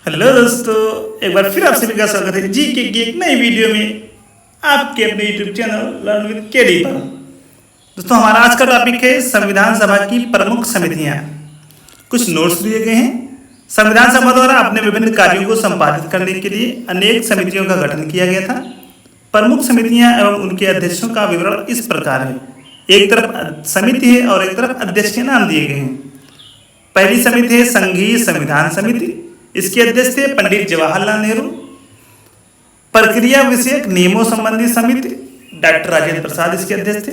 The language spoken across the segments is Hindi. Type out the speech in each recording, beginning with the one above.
हेलो दोस्तों, एक बार फिर आप सभी का स्वागत है जीके की एक नई वीडियो में आपके अपने YouTube channel learn with KD पर। दोस्तों, हमारा आज का टॉपिक है संविधान सभा की प्रमुख समितियां। कुछ नोट्स दिए गए हैं। संविधान सभा द्वारा अपने विभिन्न कार्यों को संपादित करने के लिए अनेक समितियों का गठन किया गया था। प्रमुख समितियां एवं उनके अध्यक्षों का विवरण इस प्रकार है। एक तरफ समिति है और एक तरफ अध्यक्ष के नाम दिए गए हैं। पहली समिति है संघीय संविधान समिति। इसके अध्यक्ष थे पंडित जवाहरलाल नेहरू। प्रक्रिया विषयक नियमों संबंधी समिति डॉक्टर राजेंद्र प्रसाद इसके अध्यक्ष थे।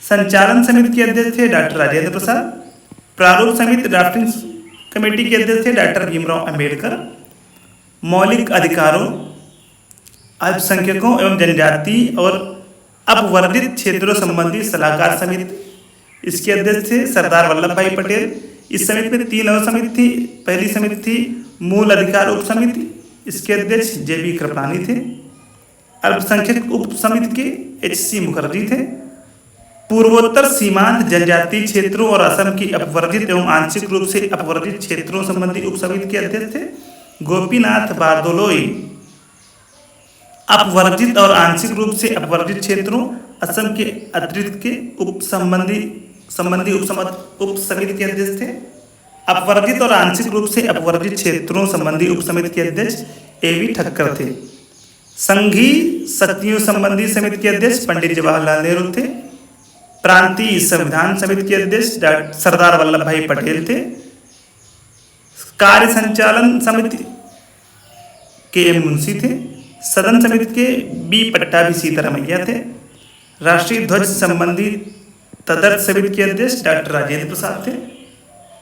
संचालन समिति के अध्यक्ष थे डॉक्टर राजेंद्र प्रसाद। प्रारूप समिति ड्राफ्टिंग कमेटी के अध्यक्ष थे डॉक्टर भीमराव अंबेडकर। मौलिक अधिकारों, अल्पसंख्यकों एवं जनजाति और अपवर्जित क्षेत्रों संबंधी सलाहकार समिति इसके अध्यक्ष थे सरदार वल्लभ भाई पटेल। इस समिति में 3 और समिति थी। पहली समिति थी मूल अधिकार उप समिति। इसके अध्यक्ष जेबी कृपलानी थे। अल्पसंख्यक उप समिति के एचसी मुखर्जी थे। पूर्वोत्तर सीमांत जनजातीय क्षेत्रों और असम की अपवर्जित एवं आंशिक रूप से अपवर्जित क्षेत्रों संबंधी उप समिति के अध्यक्ष थे गोपीनाथ बारदोलोई। अपवर्जित और आंशिक रूप से अपवर्जित क्षेत्रों असम के अतिरिक्त के संबंधी उप समिति के अध्यक्ष थे। अपवर्जित और आंशिक रूप से अपवर्जित क्षेत्रों संबंधी उप समिति के अध्यक्ष एवी ठक्कर थे। संघीय शक्तियों संबंधी समिति के अध्यक्ष पंडित जवाहरलाल नेहरू थे। प्रांतीय संविधान समिति के अध्यक्ष सरदार वल्लभ भाई पटेल थे। कार्य संचालन समिति के एम मुंशी थे। सदन समिति के बी पट्टाभी सीतारामैया थे। राष्ट्रीय ध्वज संबंधी तदर्थ समिति के अध्यक्ष डॉक्टर राजेंद्र प्रसाद थे।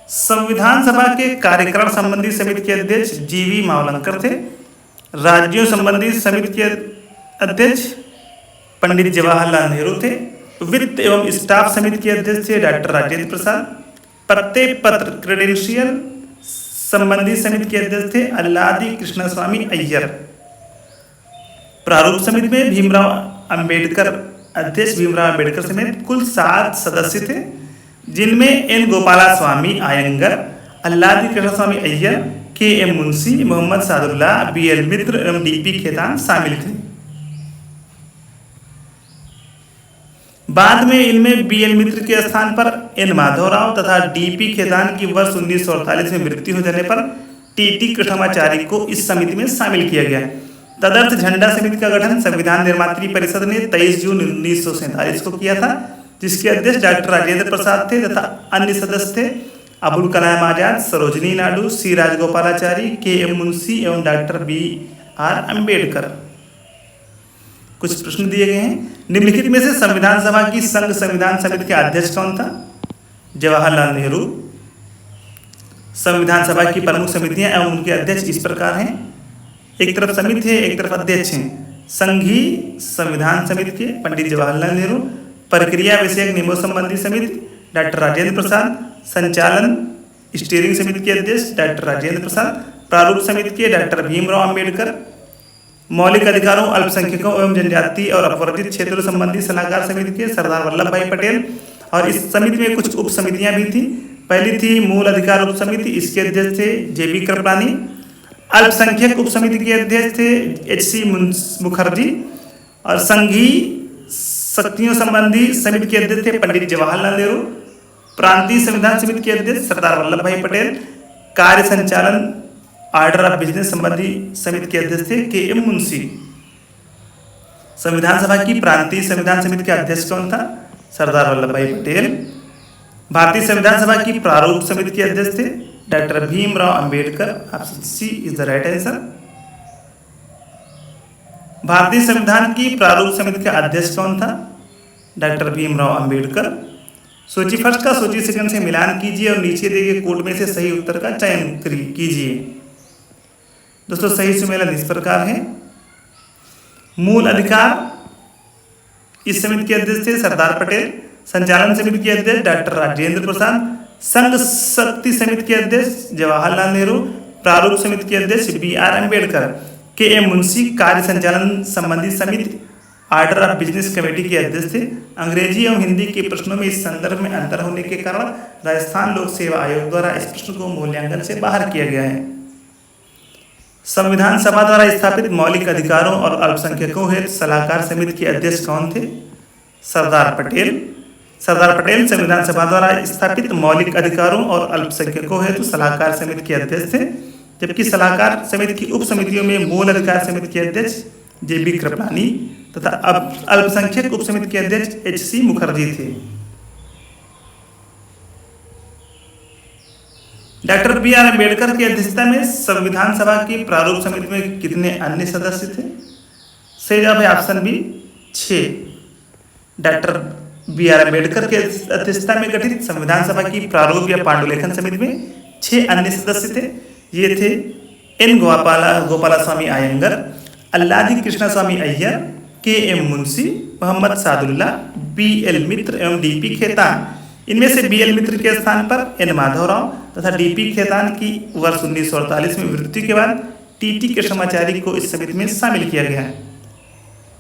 संविधान सभा के कार्यकारण संबंधी समिति के अध्यक्ष जीवी मावलंकर थे। राज्यों संबंधी समिति के अध्यक्ष पंडित जवाहरलाल नेहरू थे। वित्त एवं स्टाफ समिति के अध्यक्ष थे डॉक्टर राजेंद्र प्रसाद। प्रत्येक पत्र क्रेडेंशियल संबंधी समिति के अध्यक्ष थे अल्लादी कृष्णस्वामी अय्यर। प्रारूप समिति में भीमराव अंबेडकर अध्यक्ष भीमराव अंबेडकर समेत कुल 7 सदस्य थे, जिनमें N Gopalaswami Ayyangar, Alladi Krishnaswami Ayyar, K M Munshi, Mohammad Saadullah, B L Mitra एवं डीपी खेतान शामिल थे। बाद में इनमें बी एल मित्र के स्थान पर एन माधवराव तथा डीपी खेतान की वर्ष 1948 में मृत्यु हो जाने पर टीटी कृष्णमाचारी को इस समिति में शामिल किया गया। तदर्थ झंडा समिति का गठन संविधान निर्मात्री परिषद ने 23 जून 1947 को किया था, जिसके अध्यक्ष डॉक्टर राजेंद्र प्रसाद थे तथा अन्य सदस्य थे अबुल कलाम आजाद, सरोजनी नायडू, सी राजगोपालाचारी, के एम मुंशी एवं डॉक्टर बी आर अम्बेडकर। कुछ प्रश्न दिए गए हैं। निम्नलिखित में से संविधान सभा की संघ संविधान समिति के अध्यक्ष कौन था? जवाहरलाल नेहरू। संविधान सभा की प्रमुख समितियां एवं उनके अध्यक्ष इस प्रकार हैं। एक तरफ समिति है, एक तरफ अध्यक्ष हैं। संघीय संविधान समिति के पंडित जवाहरलाल नेहरू। प्रक्रिया विषयक नियमों संबंधी समिति डॉक्टर राजेंद्र प्रसाद। संचालन स्टीयरिंग समिति के अध्यक्ष डॉक्टर राजेंद्र प्रसाद। प्रारूप समिति के डॉक्टर भीमराव अंबेडकर। मौलिक अधिकारों, अल्पसंख्यकों एवं जनजाति और अपवर्जित क्षेत्रों संबंधी सलाहकार समिति के सरदार वल्लभ भाई पटेल। और इस समिति में कुछ उप समितियां भी थी। पहली थी मूल अधिकार उप समिति। इसके अध्यक्ष थे जेबी कृपलानी। अल्पसंख्यक उप समिति के अध्यक्ष थे एचसी मुखर्जी। और संघीय शक्तियों संबंधी समिति के अध्यक्ष थे पंडित जवाहरलाल नेहरू। प्रांतीय संविधान समिति के अध्यक्ष सरदार वल्लभ भाई पटेल। कार्य संचालन ऑर्डर ऑफ बिजनेस संबंधी समिति के अध्यक्ष थे के एम मुंशी। संविधान सभा की प्रांतीय संविधान समिति के अध्यक्ष कौन था? सरदार वल्लभ भाई पटेल। भारतीय संविधान सभा की प्रारूप समिति के अध्यक्ष थे doctor Bhimrao Ambedkar. Option C is the right answer. भारतीय संविधान की प्रारूप समिति का अध्यक्ष कौन था? डॉक्टर भीमराव अंबेडकर। सूची फर्स्ट का सूची सेकंड से मिलान कीजिए और नीचे दिए गए कोड में से सही उत्तर का चयन कीजिए। दोस्तों, सही सुमेलन इस प्रकार है। मूल अधिकार इस समिति के अध्यक्ष थे सरदार पटेल। संचालन समिति के अध्यक्ष डॉक्टर राजेंद्र प्रसाद। संघ शक्ति समिति के अध्यक्ष जवाहरलाल नेहरू। प्रारूप समिति के अध्यक्ष बी आर अम्बेडकर। के एम मुंशी कार्य संचालन संबंधी समिति ऑर्डर ऑफ बिजनेस कमेटी के अध्यक्ष थे। अंग्रेजी एवं हिंदी के प्रश्नों में इस संदर्भ में अंतर होने के कारण राजस्थान लोक सेवा आयोग द्वारा इस प्रश्न को मूल्यांकन से बाहर किया गया है। संविधान सभा द्वारा स्थापित मौलिक अधिकारों और अल्पसंख्यकों हेतु सलाहकार समिति के अध्यक्ष कौन थे? सरदार पटेल। सरदार पटेल संविधान सभा द्वारा स्थापित मौलिक अधिकारों और अल्पसंख्यकों हेतु सलाहकार समिति के अध्यक्ष थे, जबकि सलाहकार समिति की उप समितियों में मूल अधिकार समिति के अध्यक्ष JB कृपलानी तथा अल्पसंख्यक उप समिति के अध्यक्ष HC मुखर्जी थे। डॉक्टर BR अम्बेडकर की अध्यक्षता में संविधान सभा की प्रारूप समिति में कितने अन्य सदस्य थे? सही जवाब है option B 6। Doctor BR Ambedkar की अध्यक्षता में गठित संविधान सभा की प्रारूप या पांडुलेखन समिति में 6 अन्य सदस्य थे। ये थे N Gopalaswamy Iyengar, Alladi Krishnaswami Iyer, KM Munshi, Mohammad Sadulla, BL मित्र एवं DP खेतान। इनमें से BL मित्र के स्थान पर N माधवराव तथा DP खेतान की वर्ष 1948 में मृत्यु के बाद TT कृष्णाचारी को इस समिति में शामिल किया गया।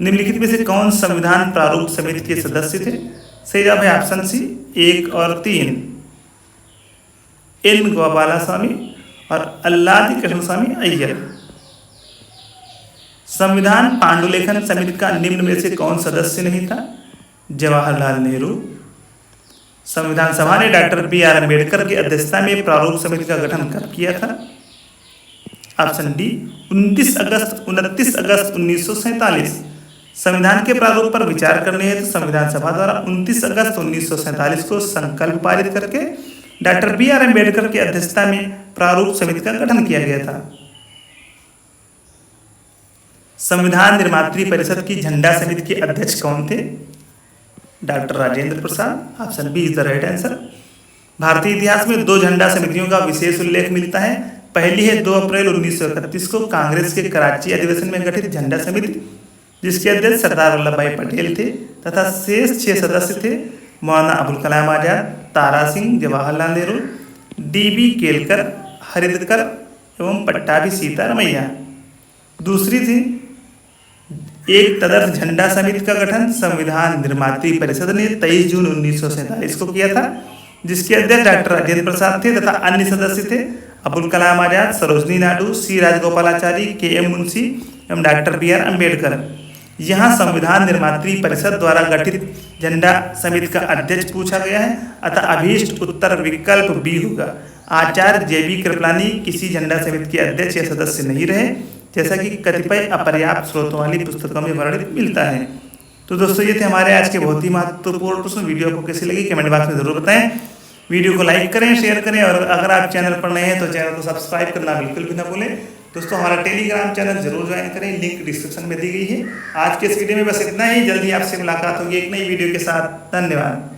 निम्नलिखित में से कौन संविधान प्रारूप समिति के सदस्य थे? सही जवाब है ऑप्शन सी 1 और 3। N गोपालास्वामी और अल्लादी कृष्णस्वामी अय्यर। संविधान पांडुलेखन समिति का निम्न में से कौन सदस्य नहीं था? जवाहरलाल नेहरू। संविधान सभा ने डॉक्टर BR अम्बेडकर की अध्यक्षता में प्रारूप समिति का गठन कब किया था? ऑप्शन डी 29 अगस्त 1947। संविधान के प्रारूप पर विचार करने हेतु संविधान सभा द्वारा 29 अगस्त 1947 को संकल्प पारित करके डॉक्टर BR अम्बेडकर की अध्यक्षता में प्रारूप समिति का गठन किया गया था। संविधान निर्मात्री परिषद की झंडा समिति के अध्यक्ष कौन थे? Doctor Rajendra Prasad. Option B is the right answer. भारतीय इतिहास में 2 झंडा समितियों का विशेष उल्लेख मिलता है। पहली है 2 अप्रैल 1931 को कांग्रेस के कराची अधिवेशन में गठित झंडा समिति, जिसके अध्यक्ष सरदार वल्लभ भाई पटेल थे तथा शेष 6 सदस्य थे मौलाना अबुल कलाम आजाद, तारा सिंह, जवाहरलाल नेहरू, DB केलकर, हरिदकर एवं पट्टाभी सीतारमैया। दूसरी थी एक तदर्थ झंडा समिति का गठन संविधान निर्मात्री परिषद ने 23 जून 1947 को किया था, जिसके अध्यक्ष डॉक्टर राजेंद्र प्रसाद थे तथा अन्य सदस्य थे अबुल कलाम आजाद, सरोजनी नायडू, C राजगोपालाचारी, KM मुंशी एवं डॉक्टर BR अम्बेडकर। यहाँ संविधान निर्मात्री परिषद द्वारा गठित झंडा समिति का अध्यक्ष पूछा गया है, अतः अभीष्ट उत्तर विकल्प बी होगा। आचार्य JB कृपलानी किसी झंडा समिति के अध्यक्ष या सदस्य नहीं रहे, जैसा कि कतिपय अपर्याप्त स्रोतों वाली पुस्तकों में वर्णित मिलता है। तो दोस्तों ये थे हमारे आज के बहुत ही महत्वपूर्ण प्रश्न। वीडियो को कैसी लगी कमेंट बॉक्स में जरूर बताएं। वीडियो को लाइक करें, शेयर करें और अगर आप चैनल पर नए हैं तो चैनल को सब्सक्राइब करना बिल्कुल भी ना भूलें। दोस्तों हमारा टेलीग्राम चैनल जरूर ज्वाइन करें, लिंक डिस्क्रिप्शन में दी गई है। आज के इस वीडियो में बस इतना ही। जल्दी आपसे मुलाकात होगी एक नई वीडियो के साथ। धन्यवाद।